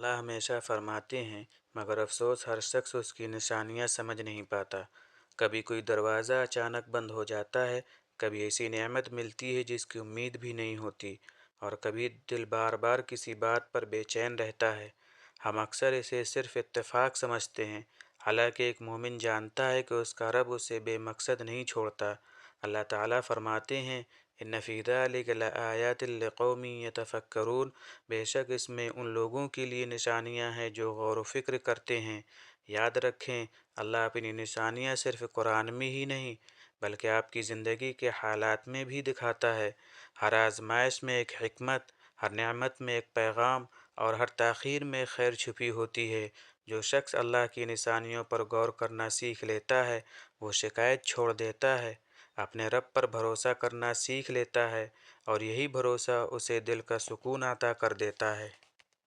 अल्लाह हमेशा फरमाते हैं, मगर अफसोस हर शख्स उसकी निशानियां समझ नहीं पाता। कभी कोई दरवाज़ा अचानक बंद हो जाता है, कभी ऐसी नेमत मिलती है जिसकी उम्मीद भी नहीं होती, और कभी दिल बार बार किसी बात पर बेचैन रहता है। हम अक्सर इसे सिर्फ इत्तेफाक समझते हैं, हालांकि एक मोमिन जानता है कि उसका रब उसे बेमकसद नहीं छोड़ता। अल्लाह ताला फरमाते हैं, इन्न फ़ी ज़ालिका लआयातिन लिक़ौमिन यतफ़क्करून। बेशक इसमें उन लोगों के लिए निशानियां हैं जो गौर व फिक्र करते हैं। याद रखें, अल्लाह अपनी निशानियां सिर्फ कुरान में ही नहीं बल्कि आपकी ज़िंदगी के हालात में भी दिखाता है। हर आजमाइश में एक हिकमत, हर नेमत में एक पैगाम और हर ताख़ीर में खैर छुपी होती है। जो शख्स अल्लाह की निशानियों पर गौर करना सीख लेता है, वो शिकायत छोड़ देता है, अपने रब पर भरोसा करना सीख लेता है, और यही भरोसा उसे दिल का सुकून अता कर देता है।